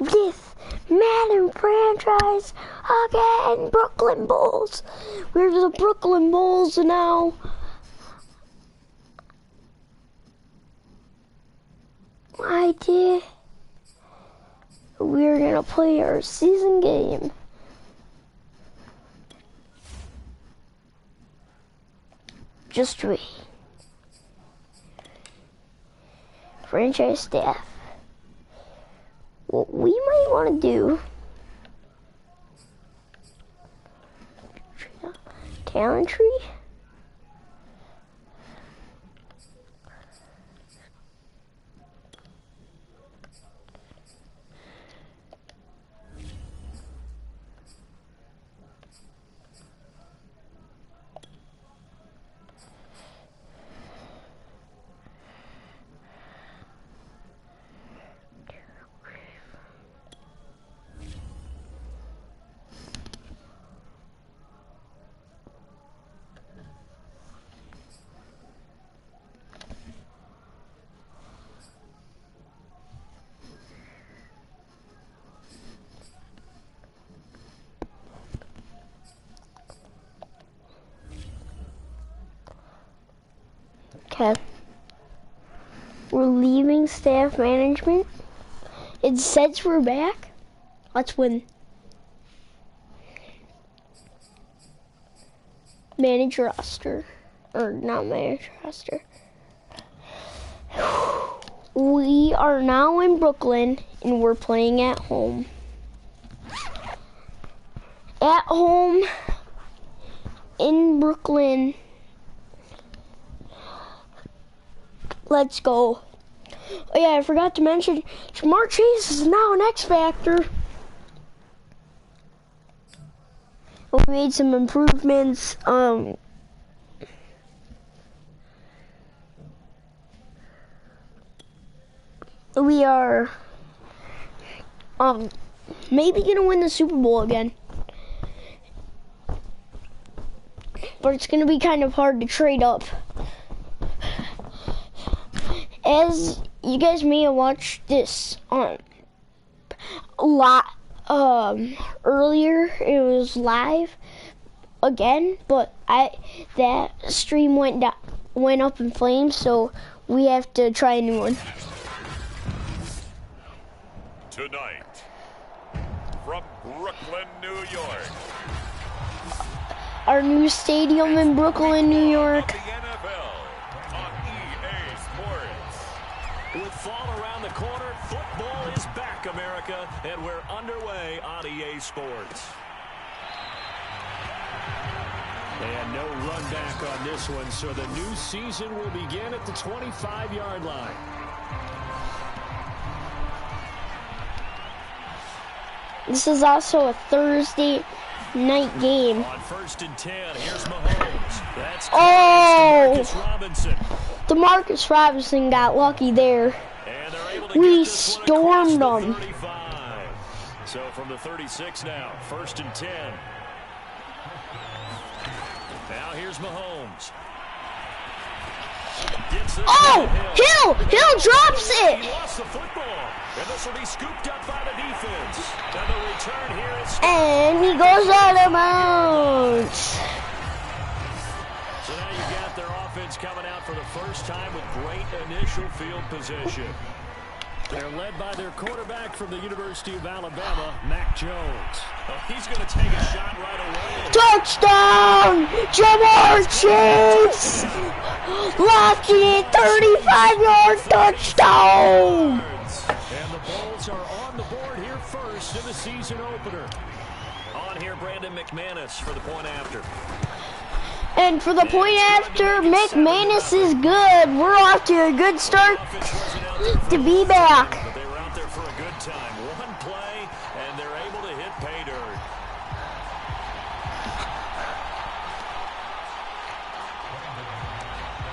this Madden franchise again, Brooklyn Bulls. We're the Brooklyn Bulls now. We're gonna play our season game. Just wait. Franchise staff. What we might want to do, talent tree. Okay. We're leaving staff management. It says we're back. Let's win. Manage roster. Or not manage roster. We are now in Brooklyn and we're playing at home. At home in Brooklyn. Let's go. Oh yeah, I forgot to mention, Jamar Chase is now an X Factor. We made some improvements. We are maybe gonna win the Super Bowl again. But it's gonna be kind of hard to trade up. As you guys may have watched this a lot earlier, it was live again, but that stream went up in flames, so we have to try a new one. Tonight, from Brooklyn, New York, our new stadium in Brooklyn, New York. With fall around the corner, football is back, America, and we're underway on EA Sports. And no run back on this one, so the new season will begin at the 25-yard line. This is also a Thursday night game. On 1st and 10, here's Mahomes. That's Demarcus Robinson. Demarcus Robinson got lucky there. We stormed them. So from the 36 now, 1st and 10. Now here's Mahomes. Oh, Hill drops it. He lost the football, and this will be scooped up by the defense. And the return here is. And he goes out of bounds. So now you got their offense coming out for the first time with great initial field position. They're led by their quarterback from the University of Alabama, Mac Jones. Oh, he's going to take a shot right away. Touchdown! Jamar Chase! Lucky 35-yard touchdown! And the Bulls are on the board here first in the season opener. On here, Brandon McManus for the point after. And for the point after, McManus is good. We're off to a good start to be back. But they were out there for a good time. One play, and they're able to hit pay dirt.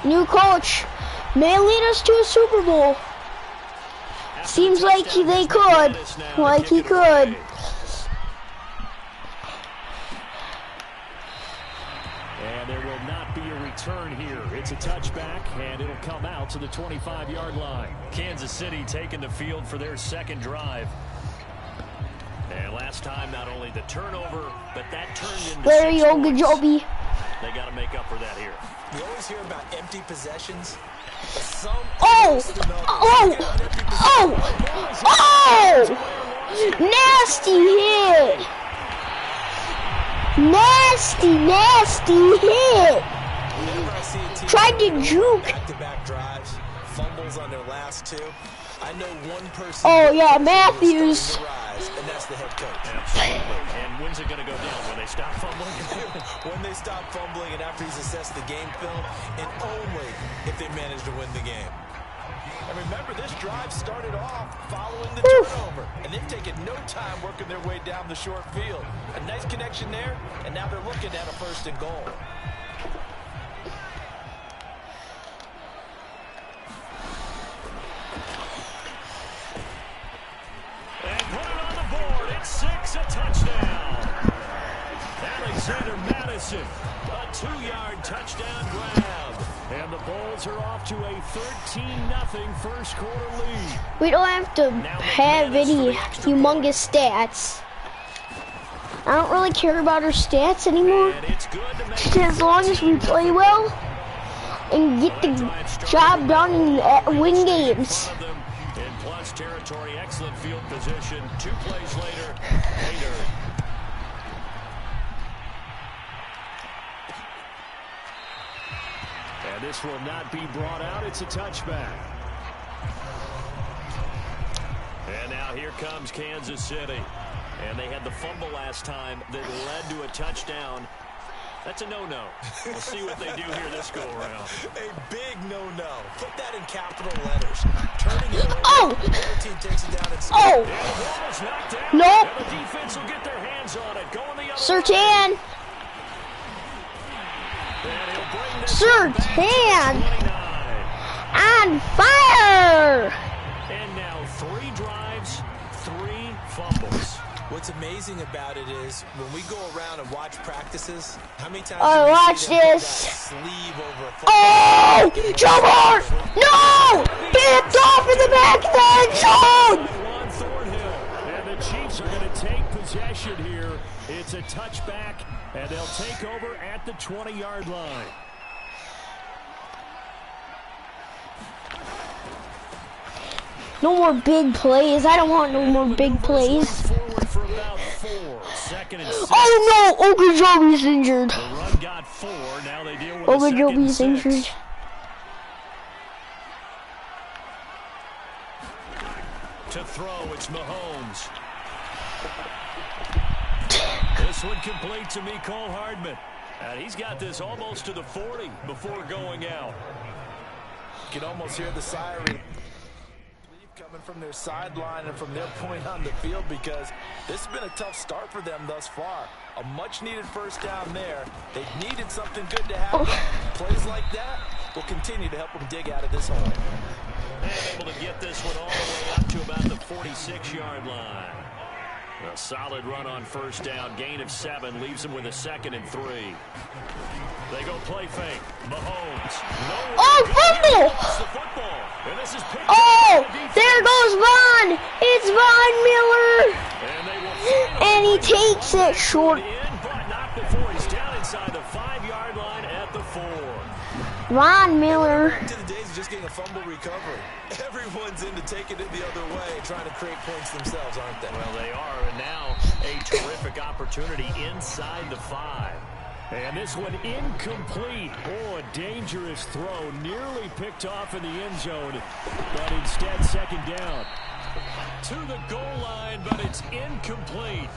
New coach may lead us to a Super Bowl. Seems like they could. Like he could. And there will not be a return here. It's a touchback, and it'll come out to the 25-yard line. Kansas City taking the field for their second drive. And last time, not only the turnover, but that turned into There 6 you go, good points. jobby. They got to make up for that here. We always hear about empty possessions. But some Oh! worse than others. Oh! Get an empty Oh! possession. Oh! Nasty hit! Nasty hit! Whenever I see a team Tried to juke. back-to-back drives, fumbles on their last 2, I know one person. Oh, yeah, who is Matthews. starting to rise, and that's the head coach. Absolutely. And when's it going to go down? When they stop fumbling? When they stop fumbling and after he's assessed the game film, and only if they manage to win the game. And remember, this drive started off following the turnover, and they've taken no time working their way down the short field. A nice connection there, and now they're looking at a 1st and goal. And put it on the board. It's 6, a touchdown. Alexander Madison, a 2-yard touchdown grab. And the Bulls are off to a 13-0 first quarter lead. We don't have to have any humongous stats. I don't really care about our stats anymore. And it's good to make As long as we play well and get the job done and win games. in plus territory, excellent field position. 2 plays later. And this will not be brought out. It's a touchback. And now here comes Kansas City. And they had the fumble last time that led to a touchdown. That's a no-no. We'll see what they do here this go-around. A big no-no. Put that in capital letters. Turning it over. Oh! The other team takes it down and scores. Oh! And the ball is knocked down. Nope. And the defense will get their hands on it. Going the other way. Sertan! And he'll bring this one back to Sertan! 29. On fire! And now 3 drives, 3 fumbles. What's amazing about it is when we go around and watch practices, how many times Oh, do we watch see them put that this. sleeve over a Oh! Jumper! No! Picked off in the back of the end zone! Juan Thornhill. And the Chiefs are going to take possession here. It's a touchback, and they'll take over at the 20-yard line. No more big plays. I don't want no more big plays. Forward for about 4. 2nd and 6. Oh no! Ogunjobi's injured. The run got 4. Now they deal with a 2nd and Ogunjobi's 6. injured. To throw, it's Mahomes. This one complete to Mecole Hardman. And he's got this almost to the 40 before going out. You can almost hear the siren coming from their sideline and from their point on the field because this has been a tough start for them thus far. A much-needed 1st down there. They needed something good to happen. Plays like that will continue to help them dig out of this hole. And able to get this one all the way up to about the 46-yard line. A solid run on 1st down. Gain of 7 leaves them with a 2nd and 3. They go play fake. Mahomes. Oh, fumble! The football. And this is picked Oh! up by the defense. There goes Von! It's Von Miller! And they will And he takes it short. in, but not before he's down inside the 5-yard line at the 4. Von Miller. To the days of just getting a fumble recovery. Everyone's into taking it the other way, trying to create points themselves, aren't they? Well, they are, and now a terrific opportunity inside the 5. And this one incomplete. Oh, a dangerous throw. Nearly picked off in the end zone, but instead 2nd down. To the goal line, but it's incomplete.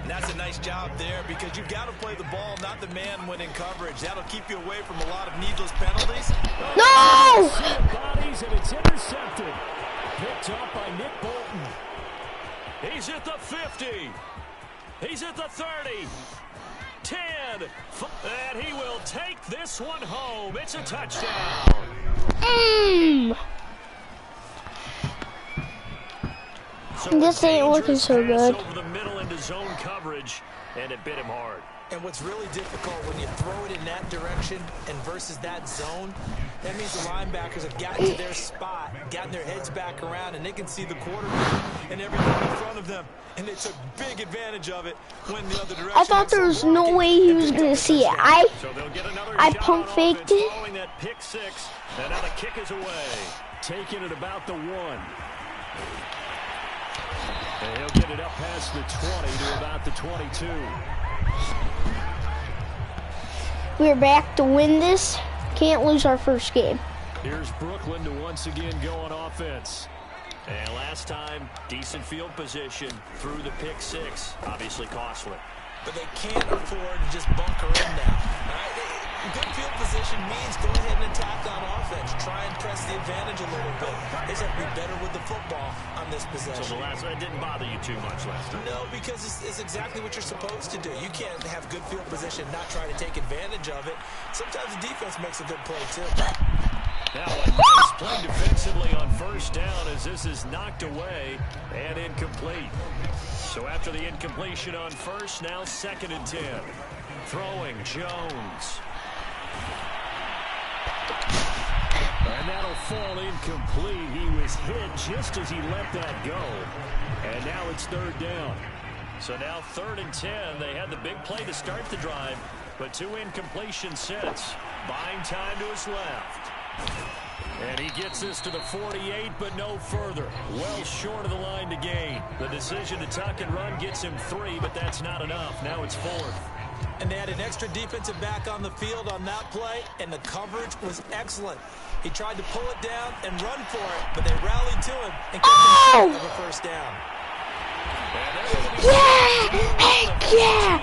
And that's a nice job there because you've got to play the ball, not the man when in coverage. That'll keep you away from a lot of needless penalties. No! Bodies, and it's intercepted. Picked up by Nick Bolton. He's at the 50. He's at the 30. 10. And he will take this one home. It's a touchdown. So This ain't looking so good. Over the middle into zone coverage, and it bit him hard. And what's really difficult when you throw it in that direction and versus that zone, that means the linebackers have gotten to their spot, gotten their heads back around, and they can see the quarterback and everything in front of them. And they took big advantage of it when the other direction. I thought there was no way he was going to see it. I pump faked it. Following that pick six, and now the kick is away. Taking it about the 1. And he'll get it up past the 20 to about the 22. We're back to win this. Can't lose our first game. Here's Brooklyn to once again go on offense. And last time, decent field position through the pick six. Obviously costly. But they can't afford to just bunker in now. Good field position means go ahead and attack on offense. Try and press the advantage a little bit. They just have to be better with the football on this possession. So the last one didn't bother you too much last time? No, because it's exactly what you're supposed to do. You can't have good field position and not try to take advantage of it. Sometimes the defense makes a good play, too. Now a nice play defensively on first down as this is knocked away and incomplete. So after the incompletion on first, now 2nd and 10. Throwing Jones. And that'll fall incomplete. He was hit just as he let that go. And now it's 3rd down. So now 3rd and 10. They had the big play to start the drive, but 2 incompletion sets. Buying time to his left. And he gets this to the 48, but no further. Well short of the line to gain. The decision to tuck and run gets him 3, but that's not enough. Now it's 4th. And they had an extra defensive back on the field on that play, and the coverage was excellent. He tried to pull it down and run for it, but they rallied to him and kept him short of a first down. Yeah! Heck yeah!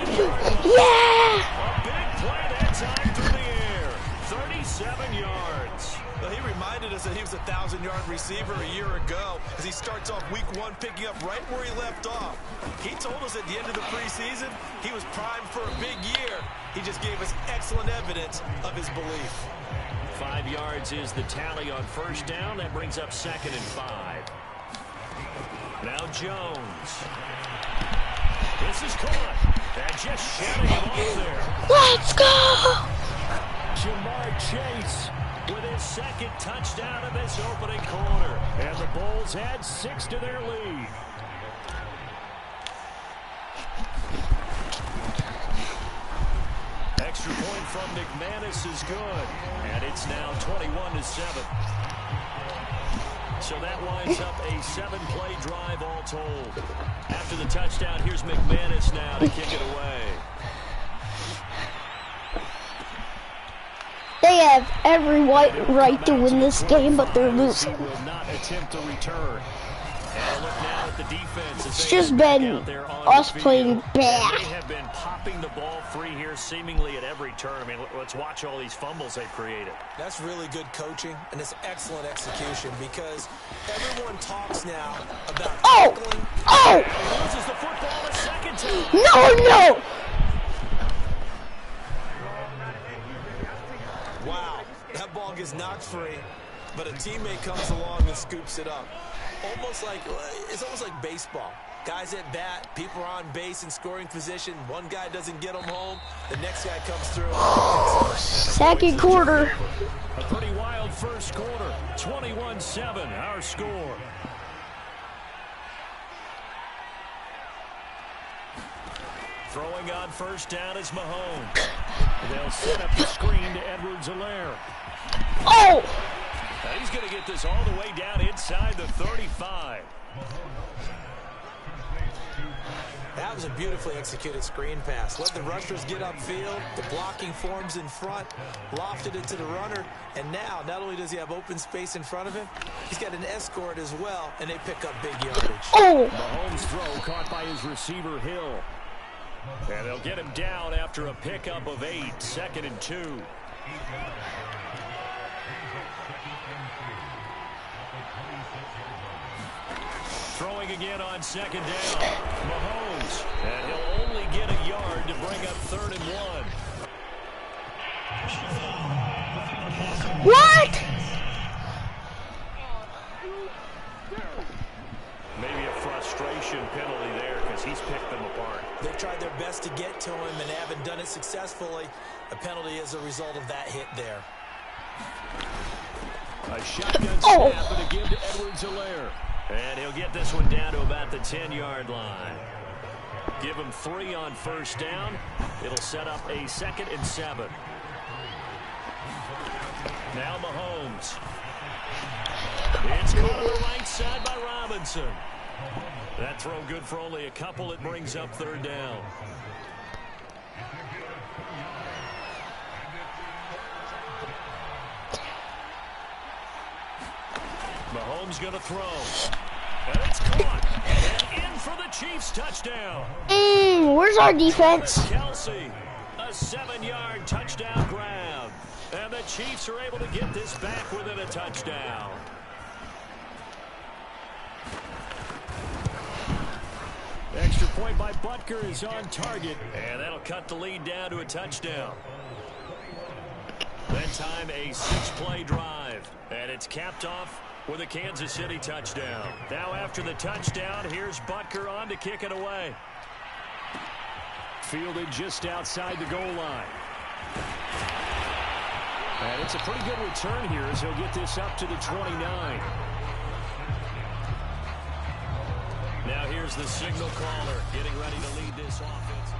Yeah! A big play that time through the air. 37 yards. Well, he reminded us that he was a 1,000-yard receiver a year ago as he starts off week 1 picking up right where he left off. He told us at the end of the preseason he was primed for a big year. He just gave us excellent evidence of his belief. 5 yards is the tally on first down. That brings up 2nd and 5. Now Jones. This is caught. And just shedding him off there. Let's go! Jamar Chase with his 2nd touchdown of this opening quarter. And the Bulls add 6 to their lead. Extra point from McManus is good. And it's now 21-7. So that winds up a 7-play drive all told. After the touchdown, here's McManus now to kick it away. They have every right to win this game, but they're losing. Will not attempt to return. And look now at the defense. It's just been us playing bad. They have been popping the ball free here seemingly at every turn. I mean, let's watch all these fumbles they've created. That's really good coaching, and it's excellent execution because everyone talks now about tackling. Oh! He loses the football a 2nd time. No! Wow, that ball gets knocked free, but a teammate comes along and scoops it up. It's almost like baseball. Guys at bat, people are on base in scoring position. One guy doesn't get them home, the next guy comes through. 2nd quarter. A pretty wild first quarter. 21-7, our score. Throwing on first down is Mahomes. They'll set up the screen to Edwards-Helaire. Oh! Now he's going to get this all the way down inside the 35. That was a beautifully executed screen pass. Let the rushers get upfield. The blocking forms in front. Lofted it to the runner. And now, not only does he have open space in front of him, he's got an escort as well, and they pick up big yardage. Oh! Mahomes' throw caught by his receiver, Hill. And they'll get him down after a pickup of 8. 2nd and 2. Throwing again on 2nd down. Mahomes. And he'll only get a yard to bring up 3rd and 1. What? Maybe a frustration penalty there. because he's picked them apart. They've tried their best to get to him and haven't done it successfully. A penalty as a result of that hit there. A shotgun snap and a give to Edwards-Helaire. And he'll get this one down to about the 10-yard line. Give him 3 on first down. It'll set up a 2nd and 7. Now Mahomes. It's caught on the right side by Robinson. That throw good for only a couple. It brings up 3rd down. Mahomes going to throw. And it's caught. And in for the Chiefs touchdown. Where's our defense? Kelsey, a 7-yard touchdown grab. And the Chiefs are able to get this back within a touchdown. Extra point by Butker is on target. And that'll cut the lead down to a touchdown. That time a 6-play drive. And it's capped off with a Kansas City touchdown. Now after the touchdown, here's Butker on to kick it away. Fielded just outside the goal line. And it's a pretty good return here as he'll get this up to the 29. Now here's the signal caller getting ready to lead this offense.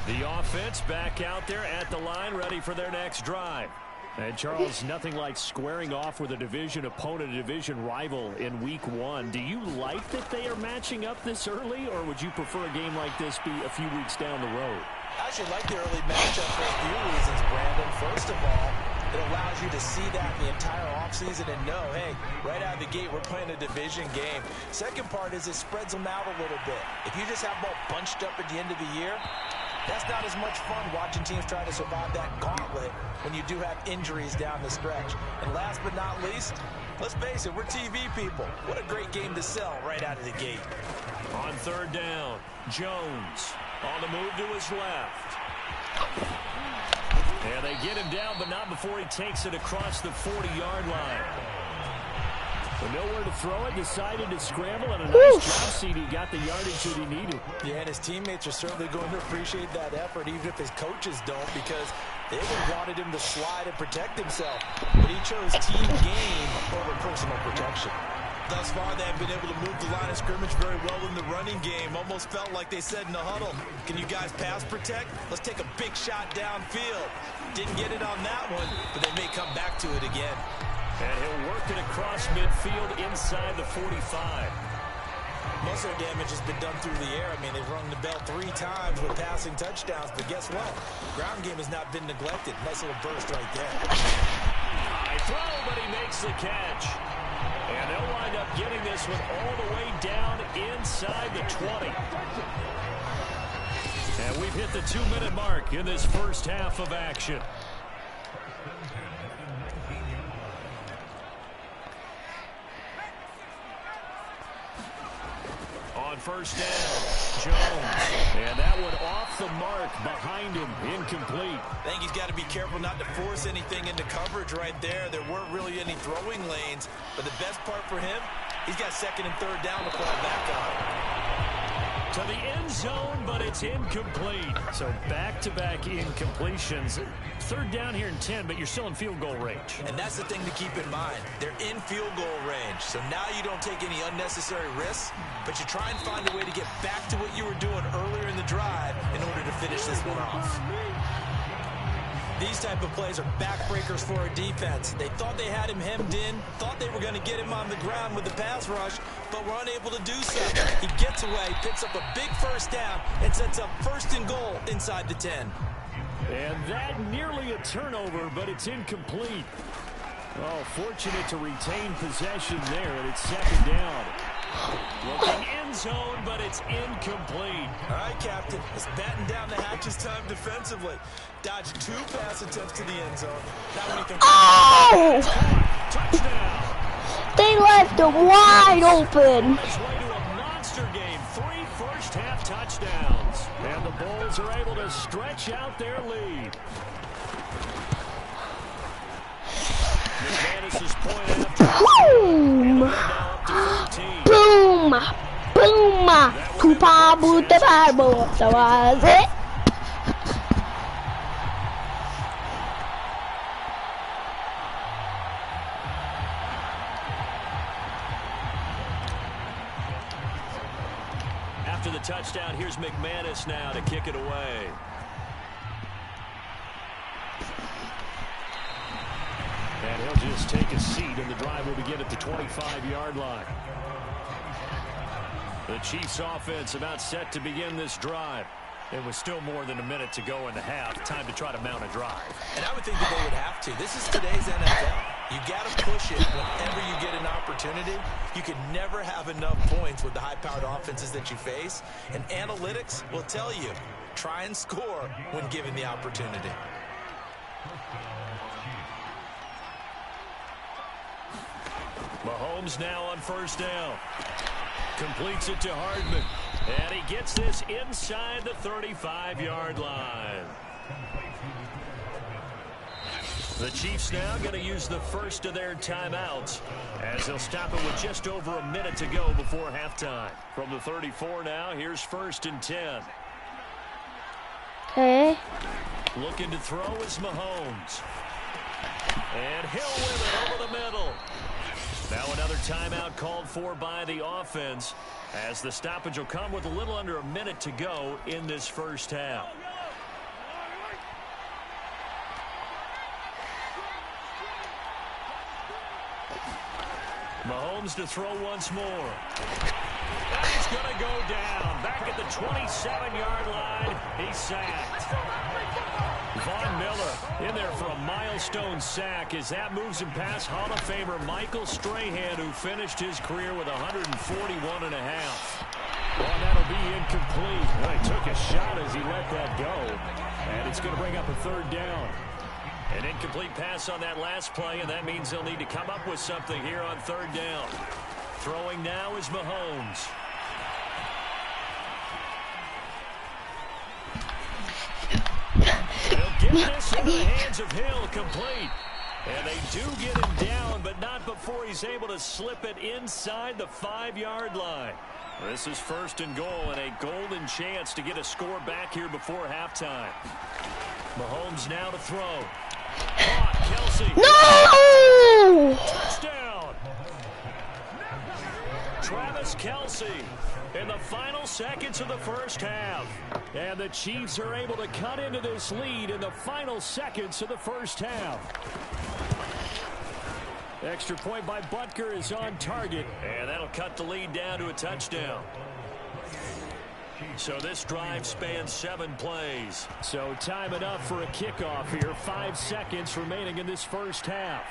The offense back out there at the line ready for their next drive. And Charles, nothing like squaring off with a division opponent, a division rival in week 1. Do you like that they are matching up this early, or would you prefer a game like this be a few weeks down the road? I actually like the early matchup for a few reasons, Brandon. First of all, it allows you to see that the entire offseason and know, hey, right out of the gate, we're playing a division game. Second part is it spreads them out a little bit. If you just have them all bunched up at the end of the year, that's not as much fun watching teams try to survive that gauntlet when you do have injuries down the stretch. And last but not least, let's face it, we're TV people. What a great game to sell right out of the gate. On 3rd down, Jones on the move to his left. And they get him down, but not before he takes it across the 40-yard line. But nowhere to throw it, decided to scramble, and a nice job, CD got the yardage that he needed. Yeah, and his teammates are certainly going to appreciate that effort, even if his coaches don't, because they would have wanted him to slide and protect himself. But he chose team game over personal protection. Thus far, they have been able to move the line of scrimmage very well in the running game. Almost felt like they said in the huddle, can you guys pass protect? Let's take a big shot downfield. Didn't get it on that one, but they may come back to it again. And he'll work it across midfield inside the 45. Most of the damage has been done through the air. I mean, they've rung the bell 3 times with passing touchdowns, but guess what? Ground game has not been neglected. Nice little burst right there. High throw, but he makes the catch. And they'll wind up getting this one all the way down inside the 20. And we've hit the 2-minute mark in this first half of action. On first down, Jones. And that one off the mark behind him, incomplete. I think he's got to be careful not to force anything into coverage right there. There weren't really any throwing lanes, but the best part for him, he's got 2nd and 3rd down to fall back on. To the end zone, but it's incomplete. So back-to-back incompletions. 3rd down here in 10, but you're still in field goal range. And that's the thing to keep in mind. They're in field goal range. So now you don't take any unnecessary risks, but you try and find a way to get back to what you were doing earlier in the drive in order to finish this one off. These type of plays are backbreakers for a defense. They thought they had him hemmed in, thought they were going to get him on the ground with the pass rush, but were unable to do so. He gets away, picks up a big first down, and sets up 1st and goal inside the 10. And that nearly a turnover, but it's incomplete. Oh, fortunate to retain possession there, and it's 2nd down. Looking end zone, but it's incomplete. All right, Captain. It's batten down the hatches time defensively. Dodged 2 pass attempts to the end zone. Now when you can... Oh! Touchdown! They left him wide open. His way to a monster game. 3 first-half touchdowns. And the Bulls are able to stretch out their lead. McManus's point after. Boom! Boom! Boom! Tupa buta barbo. So was it? After the touchdown, here's McManus now to kick it away. And he'll just take a seat, and the drive will begin at the 25-yard line. The Chiefs offense about set to begin this drive. It was still more than a minute to go in the half. Time to try to mount a drive. And I would think that they would have to. This is today's NFL. You got to push it whenever you get an opportunity. You can never have enough points with the high-powered offenses that you face. And analytics will tell you, try and score when given the opportunity. Mahomes now on first down. Completes it to Hardman. And he gets this inside the 35-yard line. The Chiefs now going to use the first of their timeouts as they'll stop it with just over a minute to go before halftime. From the 34 now, here's 1st and 10. Okay. Looking to throw is Mahomes. And Hill with it over the middle. Now another timeout called for by the offense as the stoppage will come with a little under a minute to go in this first half. Mahomes to throw once more. And he's going to go down. Back at the 27-yard line. He's sacked. Von Miller in there for a milestone sack as that moves him past Hall of Famer Michael Strahan, who finished his career with 141 and a half. Well, that'll be incomplete. Well, he took a shot as he let that go. And it's going to bring up a 3rd down. An incomplete pass on that last play, and that means they'll need to come up with something here on 3rd down. Throwing now is Mahomes. They'll get this into the hands of Hill, complete. And they do get him down, but not before he's able to slip it inside the 5-yard line. This is 1st and goal, and a golden chance to get a score back here before halftime. Mahomes now to throw. Kelsey. No! Touchdown. Travis Kelsey in the final seconds of the first half. And the Chiefs are able to cut into this lead in the final seconds of the first half. Extra point by Butker is on target, and that'll cut the lead down to a touchdown. So this drive spans 7 plays. So time enough for a kickoff here. 5 seconds remaining in this first half.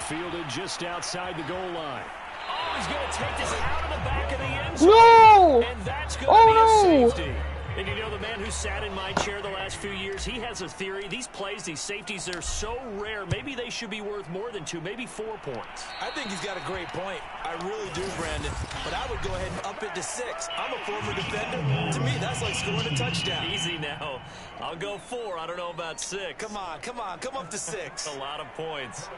Fielded just outside the goal line. Oh, he's going to take this out of the back of the end zone. No! And that's going to be a safety. And you know, the man who sat in my chair the last few years, he has a theory. These plays, these safeties, they're so rare. Maybe they should be worth more than 2, maybe 4 points. I think he's got a great point. I really do, Brandon. But I would go ahead and up it to 6. I'm a former defender. To me, that's like scoring a touchdown. Easy now. I'll go 4. I don't know about 6. Come on, come on. Come up to 6. A lot of points.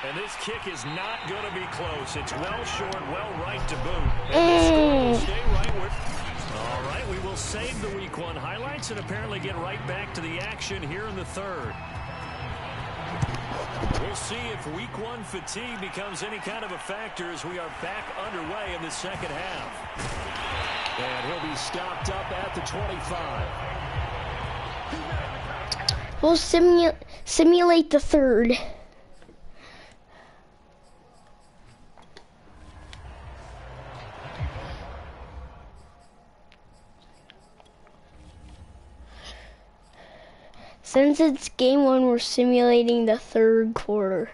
And this kick is not going to be close. It's well short, well right to boot. And the score will stay right where... All right, we will save the Week 1 highlights and apparently get right back to the action here in the 3rd. We'll see if Week 1 fatigue becomes any kind of a factor as we are back underway in the second half. And he'll be stopped up at the 25. We'll simulate the 3rd. Since it's game 1, we're simulating the 3rd quarter.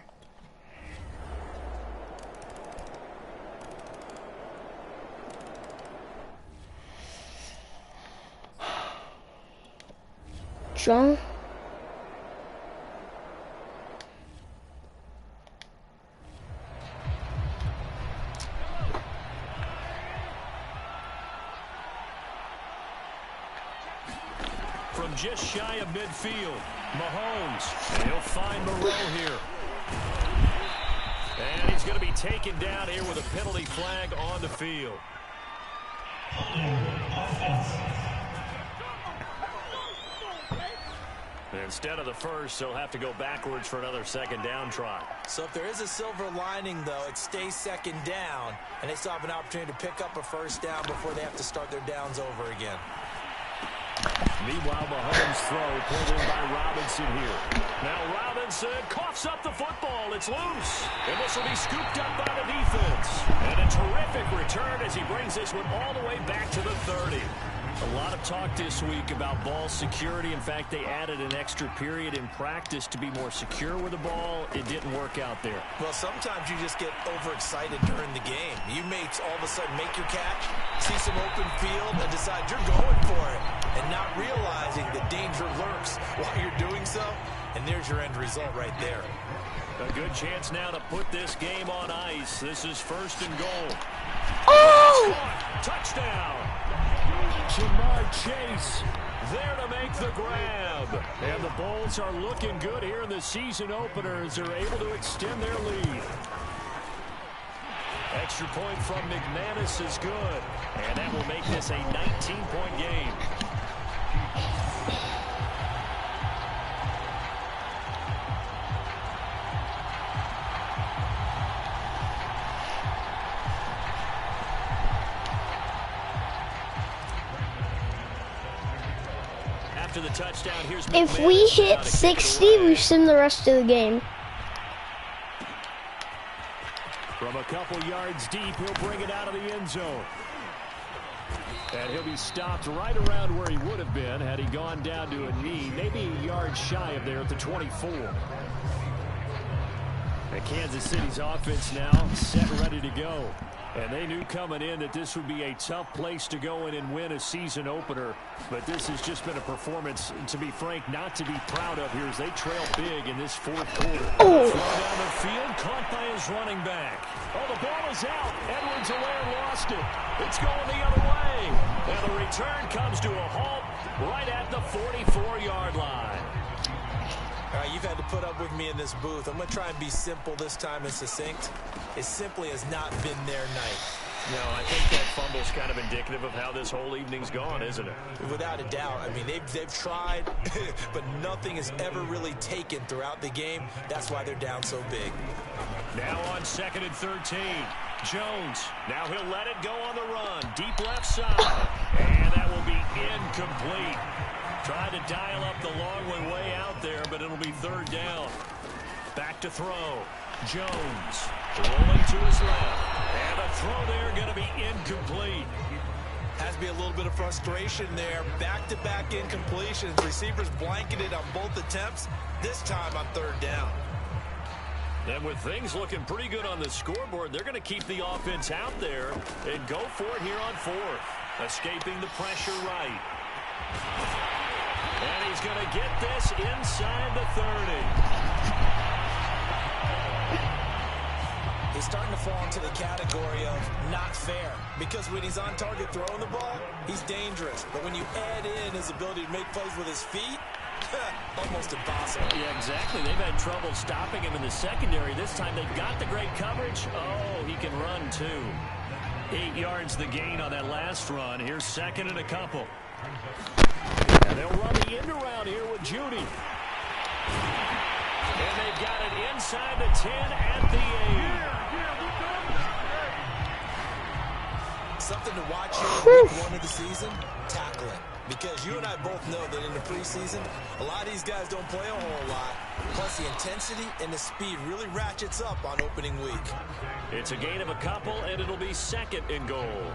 John? From just shy of midfield, Mahomes, and he'll find Moreau here. And he's going to be taken down here with a penalty flag on the field. Instead of the first, they'll have to go backwards for another second down try. So if there is a silver lining, though, it stays second down, and they still have an opportunity to pick up a first down before they have to start their downs over again. Meanwhile, Mahomes' throw pulled in by Robinson here. Now Robinson coughs up the football. It's loose. And this will be scooped up by the defense. And a terrific return as he brings this one all the way back to the 30. A lot of talk this week about ball security. In fact, they added an extra period in practice to be more secure with the ball. It didn't work out there. Well, sometimes you just get overexcited during the game. You may all of a sudden make your catch, see some open field, and decide you're going for it, and not realizing the danger lurks while you're doing so. And there's your end result right there. A good chance now to put this game on ice. This is first and goal. Oh! Touchdown! Jamar Chase there to make the grab. And the Bulls are looking good here in the season opener as they're able to extend their lead. Extra point from McManus is good. And that will make this a 19-point game. After the touchdown, here's If we hit 60, we sim the rest of the game. From a couple yards deep, he'll bring it out of the end zone. And he'll be stopped right around where he would have been had he gone down to a knee, maybe a yard shy of there at the 24. And Kansas City's offense now set ready to go. And they knew coming in that this would be a tough place to go in and win a season opener. But this has just been a performance, to be frank, not to be proud of here as they trail big in this fourth quarter. Oh. Throw down the field, caught by his running back. Oh, the ball is out. Edwards-Helaire lost it. It's going the other way. And the return comes to a halt right at the 44-yard line. All right, you've had to put up with me in this booth. I'm going to try and be simple this time and succinct. It simply has not been their night. No, I think that fumble's kind of indicative of how this whole evening's gone, isn't it? Without a doubt. I mean, they've tried, but nothing has ever really taken throughout the game. That's why they're down so big. Now on 2nd and 13. Jones. Now he'll let it go on the run. Deep left side. And that will be incomplete. Tried to dial up the long one way out there, but it'll be third down. Back to throw. Jones rolling to his left. And a throw there going to be incomplete. Has to be a little bit of frustration there. Back-to-back incompletions. Receivers blanketed on both attempts. This time on third down. And with things looking pretty good on the scoreboard, they're going to keep the offense out there and go for it here on fourth. Escaping the pressure right. And he's going to get this inside the 30. He's starting to fall into the category of not fair, because when he's on target throwing the ball, he's dangerous. But when you add in his ability to make plays with his feet, almost impossible. Yeah, exactly. They've had trouble stopping him in the secondary. This time they've got the great coverage. Oh, he can run too. 8 yards the gain on that last run. Here's second and a couple. And they'll run the end around here with Judy. And they've got it inside the 10 at the 8. Something to watch here in week 1 of the season, tackling. Because you and I both know that in the preseason, a lot of these guys don't play a whole lot. Plus, the intensity and the speed really ratchets up on opening week. It's a gain of a couple, and it'll be second and goal.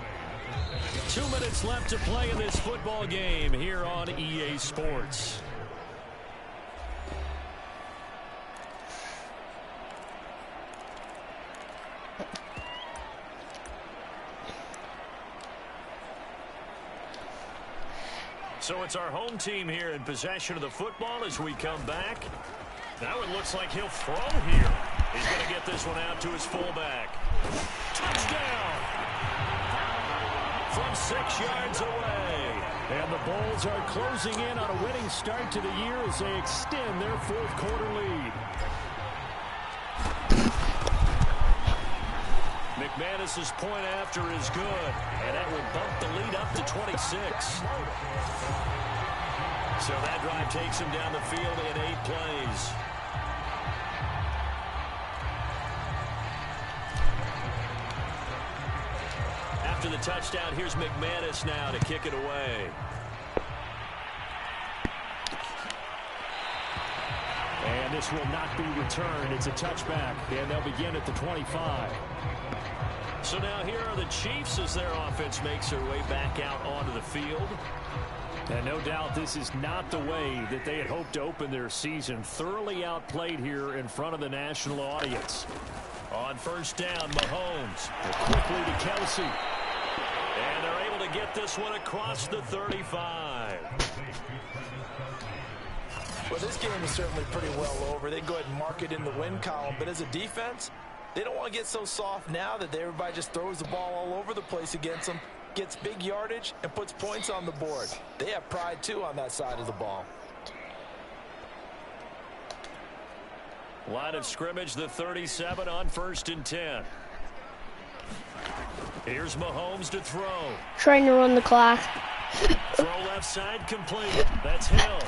2 minutes left to play in this football game here on EA Sports. So it's our home team here in possession of the football as we come back. Now it looks like he'll throw here. He's going to get this one out to his fullback. Touchdown! From 6 yards away. And the Bulls are closing in on a winning start to the year as they extend their fourth quarter lead. McManus's point after is good, and that will bump the lead up to 26. So that drive takes him down the field in 8 plays. After the touchdown, here's McManus now to kick it away. And this will not be returned. It's a touchback, and they'll begin at the 25. So now here are the Chiefs as their offense makes their way back out onto the field. And no doubt this is not the way that they had hoped to open their season. Thoroughly outplayed here in front of the national audience. On first down, Mahomes quickly to Kelsey. And they're able to get this one across the 35. Well, this game is certainly pretty well over. They go ahead and mark it in the win column. But as a defense, they don't want to get so soft now that everybody just throws the ball all over the place against them, gets big yardage, and puts points on the board. They have pride, too, on that side of the ball. Line of scrimmage, the 37 on 1st and 10. Here's Mahomes to throw. Trying to run the clock. Throw left side complete. That's Hill.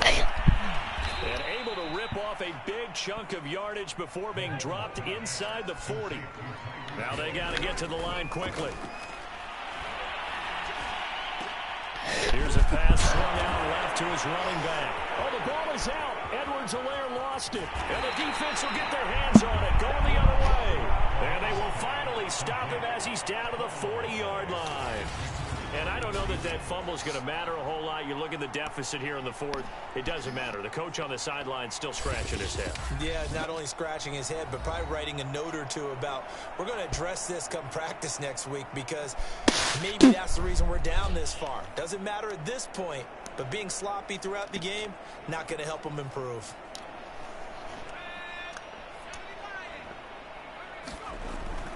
And able to rip off a big chunk of yardage before being dropped inside the 40. Now they got to get to the line quickly. Here's a pass swung out left to his running back. Oh, the ball is out. Edwards-Helaire lost it. And the defense will get their hands on it, going the other way. And they will finally stop him as he's down to the 40-yard line. And I don't know that that fumble is going to matter a whole lot. You look at the deficit here in the 4th. It doesn't matter. The coach on the sideline still scratching his head. Yeah, not only scratching his head, but probably writing a note or two about, we're going to address this come practice next week, because maybe that's the reason we're down this far. Doesn't matter at this point, but being sloppy throughout the game, not going to help them improve.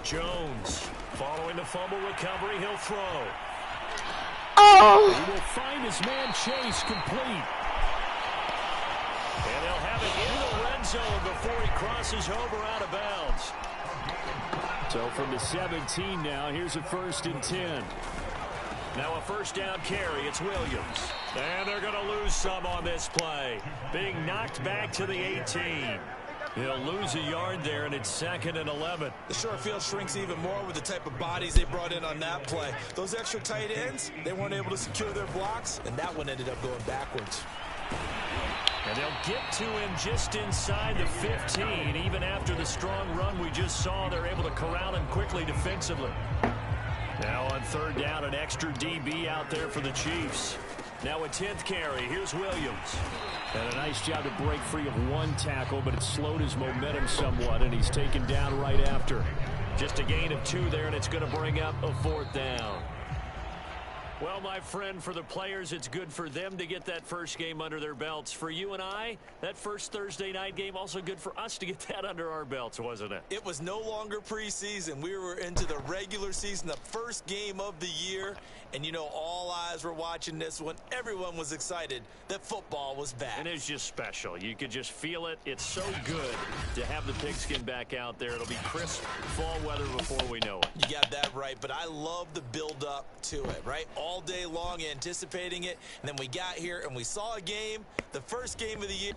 Jones, following the fumble recovery, he'll throw. Oh! He will find his man Chase complete. And they'll have it in the red zone before he crosses over out of bounds. So from the 17 now, here's a 1st and 10. Now a first down carry, it's Williams. And they're going to lose some on this play. Being knocked back to the 18. He'll lose a yard there, and it's 2nd and 11. The short field shrinks even more with the type of bodies they brought in on that play. Those extra tight ends, they weren't able to secure their blocks, and that one ended up going backwards. And they'll get to him just inside the 15. Even after the strong run we just saw, they're able to corral him quickly defensively. Now on 3rd down, an extra DB out there for the Chiefs. Now a 10th carry. Here's Williams. And a nice job to break free of one tackle, but it slowed his momentum somewhat, and he's taken down right after. Just a gain of 2 there, and it's going to bring up a 4th down. Well, my friend, for the players, it's good for them to get that first game under their belts. For you and I, that first Thursday night game, also good for us to get that under our belts, wasn't it? It was no longer preseason. We were into the regular season, the first game of the year. And, you know, all eyes were watching this one. Everyone was excited that football was back. And it's just special. You could just feel it. It's so good to have the pigskin back out there. It'll be crisp fall weather before we know it. You got that right, but I love the build-up to it, right? All day long anticipating it, and then we got here and we saw a game, the first game of the year.